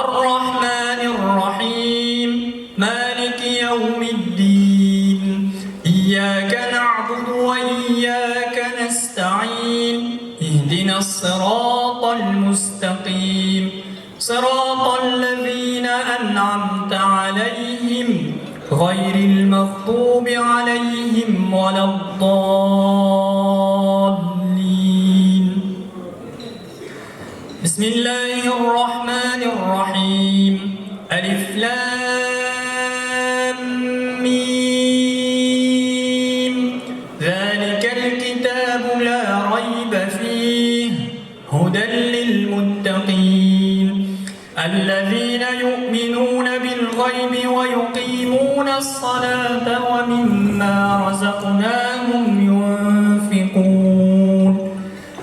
الرحمن الرحيم مالك يوم الدين إياك نعبد وإياك نستعين اهدنا الصراط المستقيم صراط الذين أنعمت عليهم غير المغضوب عليهم ولا الضالين. بسم الله الرحمن الرحيم. ألف لام ميم ذلك الكتاب لا ريب فيه هدى للمتقين الذين يؤمنون بالغيب ويقيمون الصلاة ومما رزقناهم ينفقون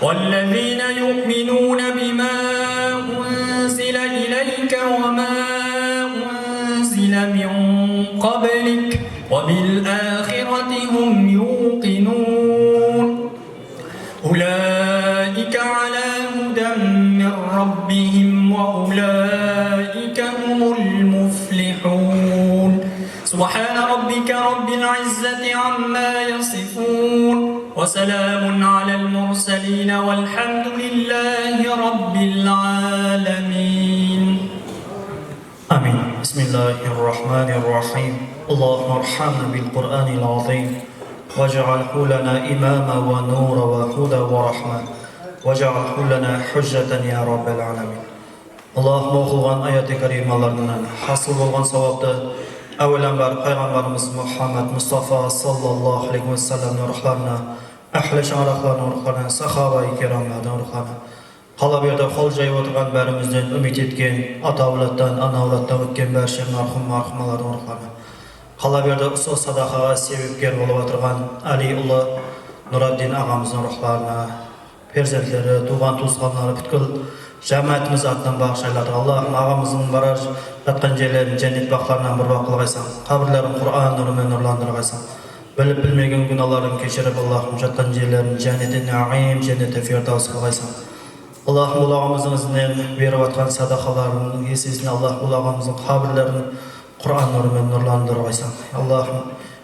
والذين يؤمنون بما أنزل إليك وما أنزل من قبلك وبالآخرة هم يوقنون أولئك على هدى من ربهم وأولئك هم المفلحون. سبحان ربك رب العزة عما يصفون وسلام على المرسلين والحمد لله رب العالمين. آمين. بسم الله الرحمن الرحيم. اللهم ارحمنا بالقرآن العظيم واجعله لنا إماما ونورا وهدى ورحمة واجعله لنا حجة يا رب العالمين. Allah'ım okuğan ayet-i kerimalarından hasıl olan savabda evvelen Peygamberimiz Muhammed Mustafa sallallahu aleyhi ve sellem'in ruhlarına, ahli şaraflarına ruhlarına, sahaba-i kiramlarına ruhlarına, qala berdi qol jayib o'tirgan barimizdan umid etgan ota-avloddan, ana-avloddan o'tgan barcha marhumalarning ruhlariga, qala berdi ustoz sadaqaga sebepkor bo'lib o'tirgan Aliulloh Nuriddin og'amizning ruhlariga, farzandlari, tugan tuqqanlari butkul jamoatimiz atdan bağışlaylar. Allah'ım ağamızın barar yatkan yerlerini cennet baklarından bir bakıl aysan. Kabirlerin Kur'an nurымен nurlandır aysan. Bilip bilmegen günahlarını keçirip Allah'ım yatkan yerlerini cenneti naim, cenneti firdevs kılaysan. Allah'ım ulağımızın izinden verip atkan sadakalarının esesine Allah ulağımızın kabirlerini Kur'an nurымен nurlandır aysan. Allah'ım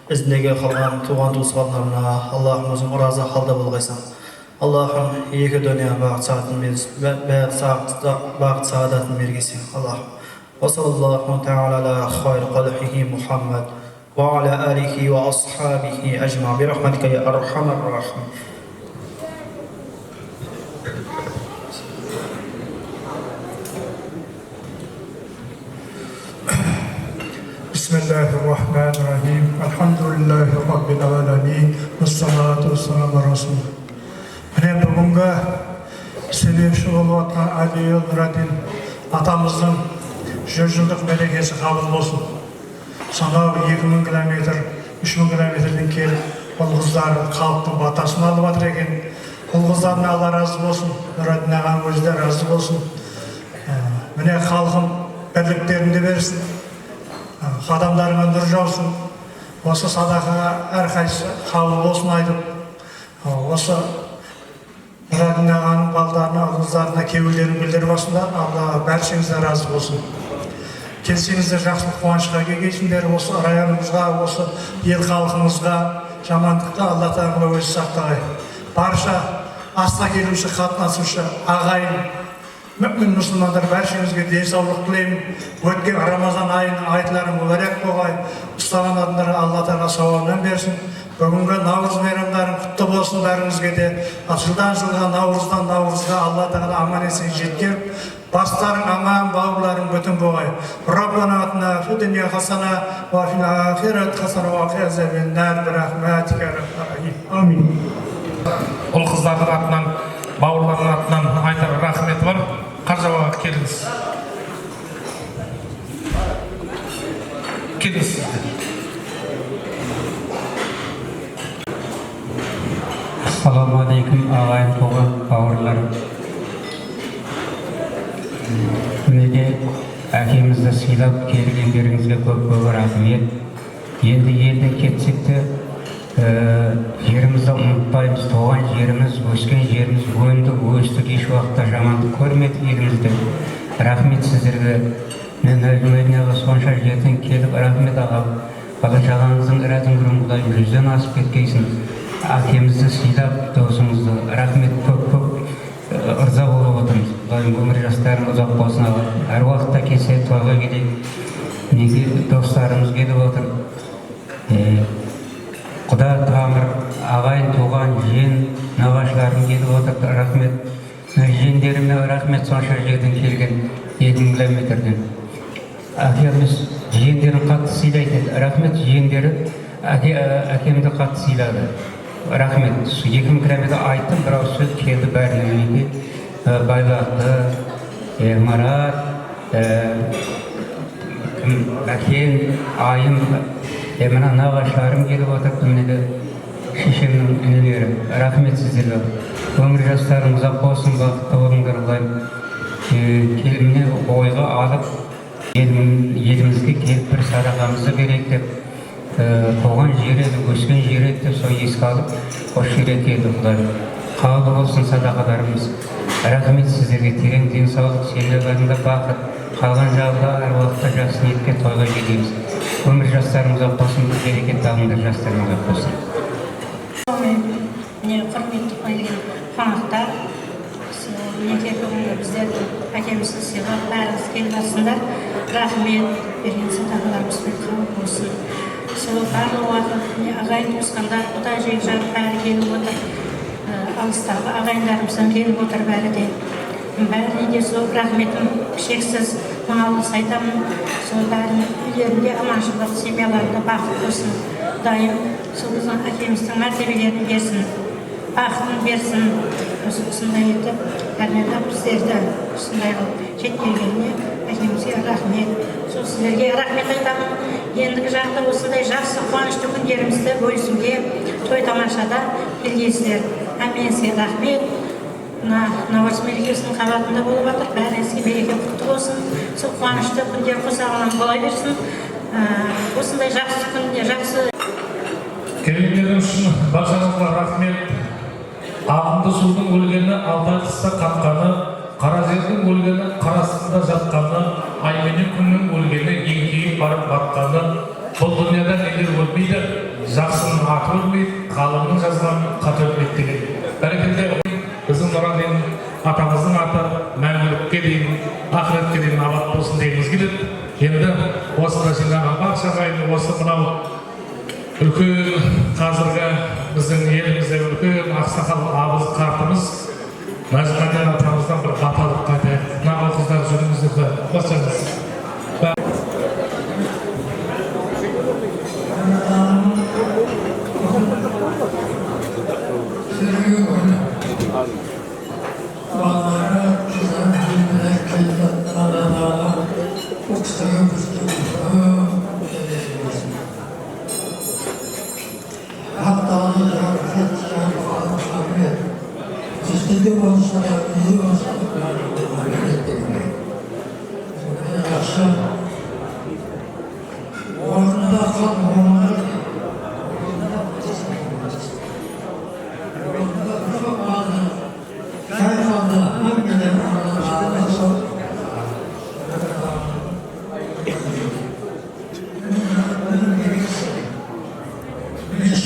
izindeki kalan tuğan tuğanlarına Allah'ımızın razı halda bulgaysan. Allah'ım iki dünya bağıt saadatını vergisi Allah'ım. Ve sallallahu teala ala khayr qalhihi Muhammed ve ala alihi ve ashabihi ecma bi rahmetike ya erhamer rahim. Bismillahirrahmanirrahim. Elhamdülillahi Rabbil alemin. Vessalatu vesselamu ala Resulullah. Mine бүгінгі себепші болып атқан Aliul Nuriddin атамыздың 100 жылдық мерекесі қабыл болсын. Сонау 2000 километр, 3000 километрден келіп, ол қыздар халықтың батасын алып жатыр екен. Ол қыздарына Алла разы болсын, Нuriddin ағаның өзі де разы болсын. Міне халқым бірліктерінде берсін, қадамдарыңа нұр жаусын. Осы садақаға әрқайсысы қабыл болсын айтып, осы Nuriddin ағаның балдарына, қыздарына кеуілдерін білдіріп осында, Алла бәршеңізді разы болсын. келсеңіздер жақсы қуанышқа келгейсіңдер. Осы районымызға, осы ел халқымызға жамандықта Алла Тағала өзі сақтағай. Барша асқа келуші, қатынасушы ағайын, мүмін мұсылмандар бәршеңізге денсаулық тілеймін. Өткен Рамазан айының айтылары мүбәрәк болғай. Ұстаған адамдарға Алла Тағала сауабын берсін. Бүгінгі Наурыз мейрамдарың құтты болсын бәріңізге де. Жылдан жылға, Наурыздан Наурызға Алла Тағала аман есен жеткеріп, бастарың аман, бауырларың бүтін болғай. Раббана атына фи дүния хасана ва фил ахират хасана ва қи азабин нар бирахматика рахим. Амин. Ұл қыздардың атынан, бауырлардың атынан айтар рахмет бар. Қаржауға келіңіз. Келіңіз. Ассаламу алейкум, ағайын туған бауырларым. Күніге әкемізді сыйлап келгендеріңізге көп рахмет. Енді елден кетсек те жерімізді ұмытпаймыз. Туған жеріміз, өскен жеріміз, өстік, еш уақытта жамандық көрмедік елімізде. Рахмет сіздерге. Мен әлгімедінеға сонша жерден келіп, рахмет ағам. Бала-шағаңыздың ірәдің күрін Құдай жүзден асып кеткейсін. Әкемізді сыйлап, досыңызды рахмет, көп ырза болып отырмыз. Құдайым өмір жастарың ұзақ болсын аға. Әр уақытта келсе тойға келейік. Неге достарымыз келіп отыр. Құда тамыр, ағайын туған жиен, нағашыларым келіп отыр. Рахмет. Жиендеріме рахмет, сонша жерден келген 2 километрден. Әкеміз жиендерін қатты сыйлайды. Рахмет, жиендері әкемді қатты сыйлады. Рахмет. 2 километр айттым, бірақ сөз келді бәріне. Байлақты, Марат, әкем, айым, мына нағашыларым келіп отырды, мінеде шешемнің інілері. Рахмет сіздерге. Өмір жастарың ұзақ болсын, бақытты болыңдар. Келіміне ойға алып, елімізге келіп бір садақамызды берейік деп, туған жер еді, өскен жер еді деп, сол еске алып, осы жерге келді. Құдай қабыл болсын садақаларымыз. Рахмет сіздерге. Терең денсаулық, сендеріңізде бақыт, қалған жағда әр уақытта жақсы ниетпен тойға келеміз. Өмір жастарыңыз ұзақ болсын, берекет алыңдар, жастарыңыз ұзақ болсын. Міне құрметті қойылған қонақтар, мінекей бүгінгі біздердің әкемізді сыйлап бәріңіз келіп рахмет, берген садақаларымызбен қабыл болсын. Сол барлық уақыт ағайын туысқандар, Құдай жек-жар бәрі келіп отыр. Алыстағы ағайындарымыздан келіп отыр бәрі де. Бәріне де сол рахметім шексіз, мың алғыс айтамын. Сол бәрінің үйлерінде аманшылық, семьяларында бақыт болсын. Құдайым сол біздің әкеміздің мәртебелерін берсін, бақытын берсін. Осындай етіп, әрмені біздерді осындай қылып жеткергеніне әкемізге рахмет. Сол сіздерге рахмет айтамын. Ендігі жақта осындай жақсы қуанышты күндерімізді бөлісуге, той тамашада келгейсіздер. Әмеңізге рахмет. Наурыз мерекесінің қабатында болып жатыр. Бәріңізге береке құтты болсын. Сол қуанышты күндер қосағынан бола берсін. Осындай жақсы күнде жақсы. Келгендерің үшін баршаңызға рахмет. Ағынды судың өлгені алтай қыста қатқаны, қара жердің өлгені қарасында жатқаны, айменен күннің өлгені еңкейіп барып батқаны. Бұл дүнияда нелер өлмейді, жақсының аты өлмейді, ғалымның жазғанын қаты өлмейді деген. Бәрекелді біздің Нұралин атамыздың аты мәңгілікке дейін, ақыретке дейін абат болсын дейміз келеді. Енді осында жинаған барша ағайын осы мынау үлкен қазіргі біздің елімізде үлкен ақсақал абыз қартымыз Мәжмәден атамыздан бір баталық қайтайық. Мына қыздар жүріңіздерді қосыңыз.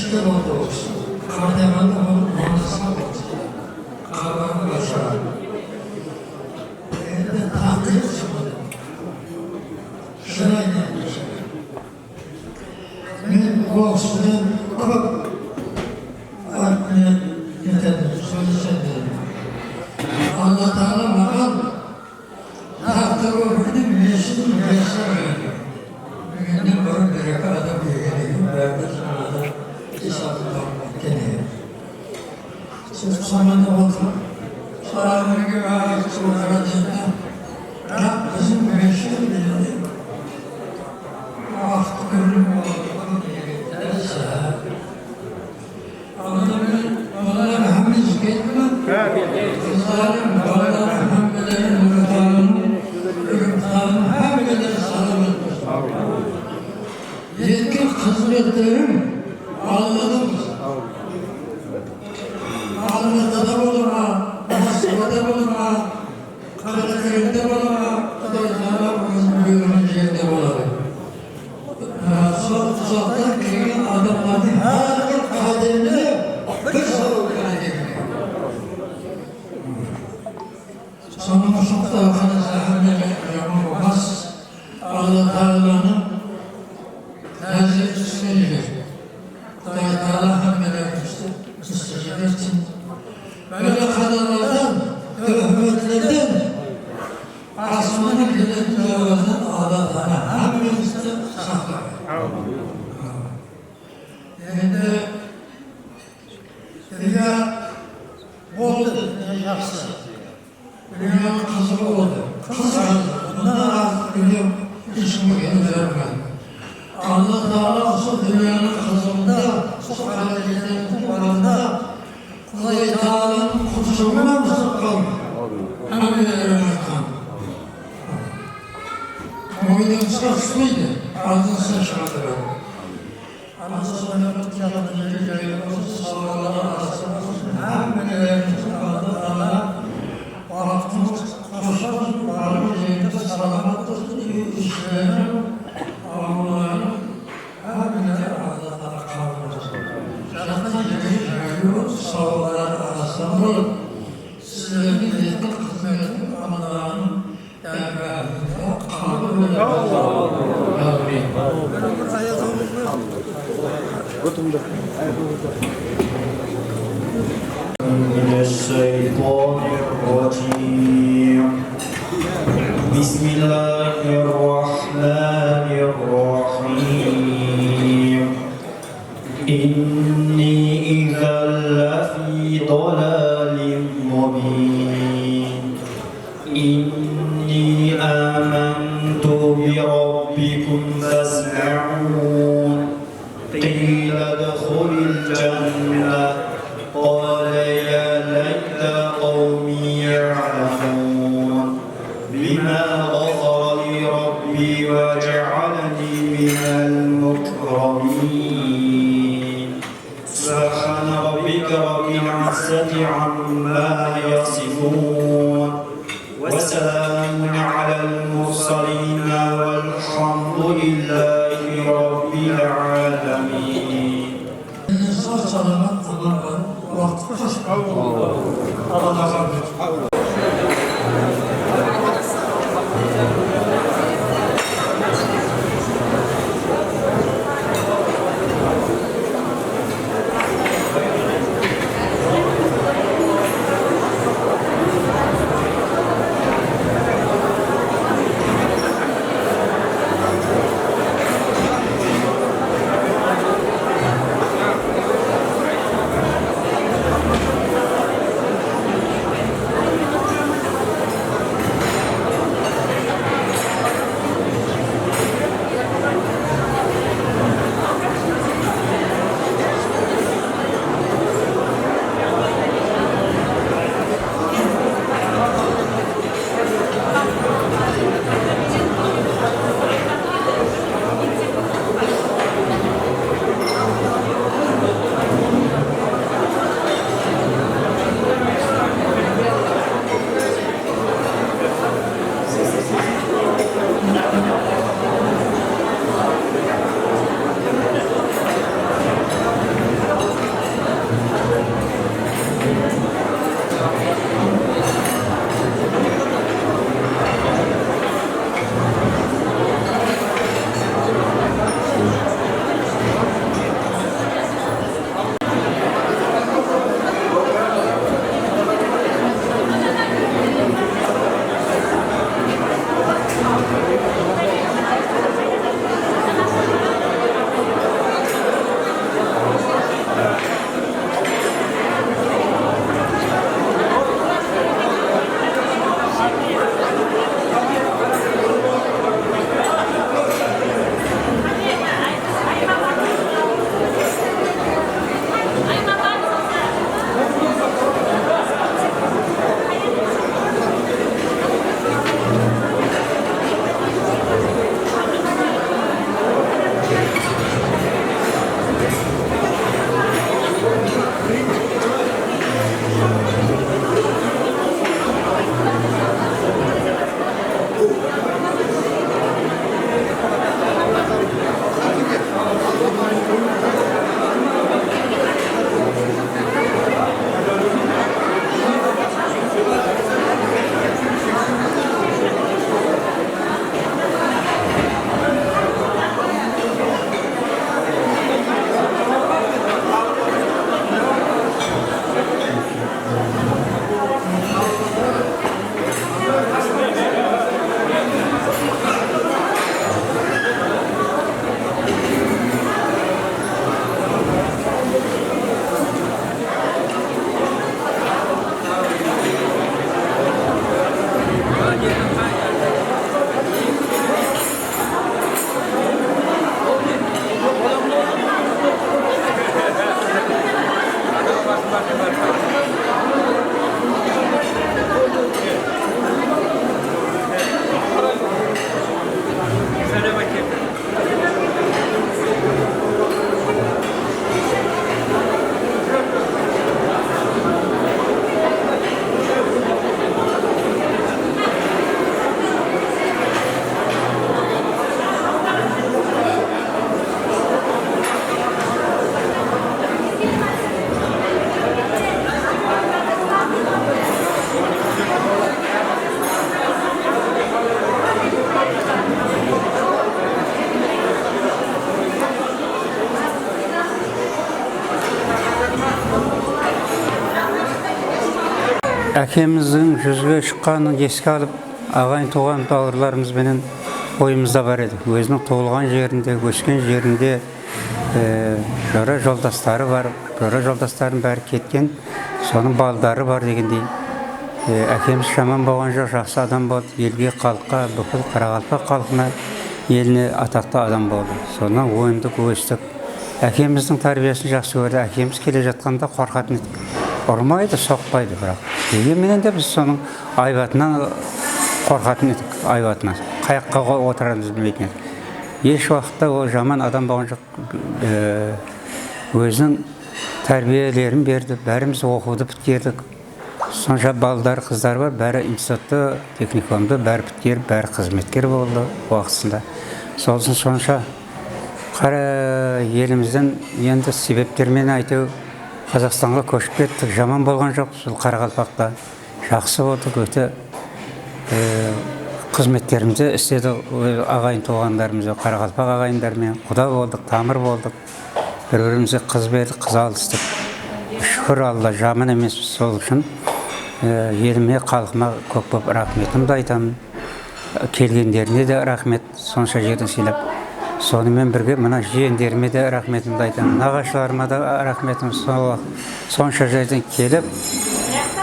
işte oldu olsun. Kardemanı manasına olsun. Kahvanı başa. Evde tahtaya çıkmadı. Şuna inanmış. Ben bu oksijen çok artmaya getirdim. Söyleyeceğim dedim. Allah Teala bakalım. Tahta o benim yeşil müyesser veriyor. Bugün böyle bir rekada bir geliyor. Verdi sonra da hesabından geliyor. Sırf zamanda oldu. Salamını güvenlik aradığında Rab bizim meşhur dedi. Vakti ölüm oldu diye derse Allah'ın hamdi zikretme. Zalim Allah'ın hamdilerin ürünlerin hamdilerin sağlamak. Yetki hizmetlerim anladınız. Anadolu'da da bulunma, Moskova'da bulunma, Karaköy'de bulunma, Kudayza'da buyurunca bulunma. Uzaktan gelen adamların her bir kaderini bir sorumluluğuna geliyor. Sonunda çok da bakanızda hamdülillah olmaz. Allah Teala'nın hazretçisini bilir. Allah Teala hamdülillah müstecab etsin. Böyle kadarlardan, hürmetlerden, asmanı gelen dualardan Allah Teala hamdülillah saklar. Yani dünya oldu, yaksa. Dünyanın kızı oldu. Kızı bundan artık dünya işimi vermem. Allah Teala olsa dünyanın kızında, su hareketlerinin varında Kuzey Teala'nın kusuruna mısın kalır? Hamdülillah kan. Mu'minin saçlıydı, ardın saçmadı böyle. Anasının canını yayılması, sağlıkları arasında hamdülillah'ın kaldı Teala. Vaktimiz koşarız, varımız yerinde salamat olsun, iyi işlerini, Allah'ın hamdülillah Allah'tan kavramız. Zaten yayılıyor, sağlıkları arasında sizlerin yetkili hizmetin Allah'ın dergahında kabul من الشيطان الرجيم بسم الله الرحمن الرحيم إني إذا لفي ضلال مبين إني آمنت بربكم فاسمعون قيل ادخل الجنة قال يا ليت قومي يعلمون بما غفر لي ربي وجعلني من المكرمين سبحان ربك رب العزة عما يصفون وسلام على المرسلين والحمد لله رب العالمين. әкеміздің жүзге шыққанын еске алып, ағайын туған бауырларымызбенен ойымызда бар еді. Өзінің туылған жерінде, өскен жерінде жора жолдастары бар, жора жолдастарын бәрі кеткен, соның балдары бар дегендей. Әкеміз жаман болған жоқ, жақсы адам болды, елге, халыққа, бүкіл Қарақалпақ халқына, еліне атақты адам болды. Содан ойындық, өстік. Әкеміздің тәрбиесін жақсы көрді. Әкеміз келе жатқанда қорқатын едік. Ұрмайды, соқпайды, бірақ. Дегенменен де біз соның айбатынан қорқатын едік, айбатынан. Қаяққа отырарымыз білмейтін едік. Еш уақытта ол жаман адам болған жоқ. Өзінің тәрбиелерін берді, бәріміз оқуды біткердік. Сонша балдар, қыздар бар, бәрі институтты, техникумды, бәрі біткер, бәрі қызметкер болды уақытысында. Солсын сонша қара елімізден енді себептермен айту Қазақстанға көшіп кеттік. Жаман болған жоқ, сол Қарақалпақта жақсы болдық, өте қызметтерімізді істедік. Ағайын туғандарымызды Қарақалпақ ағайындармен құда болдық, тамыр болдық. Бір-бірімізге қыз бердік, қыз алыстық. Шүкір Алла, жаман емес. Сол үшін еліме, халқыма көп көп рахметімді айтамын. Келгендеріне де рахмет, сонша жерден сыйлап. Сонымен бірге мына жиендеріме де рахметімді айтамын. Нағашыларыма да рахметім. Сонша жерден келіп,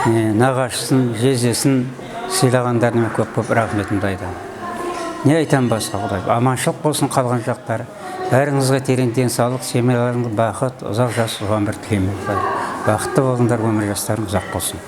нағашысын, жездесін сыйлағандарына көп рахметімді айтамын. Не айтамын басқа, Құдай? Аманшылық болсын қалған жақтары. Бәріңізге терең денсаулық, семьяларыңызға бақыт, ұзақ жас өмір тілеймін. Бақытты болыңдар, өмір жастарың ұзақ болсын.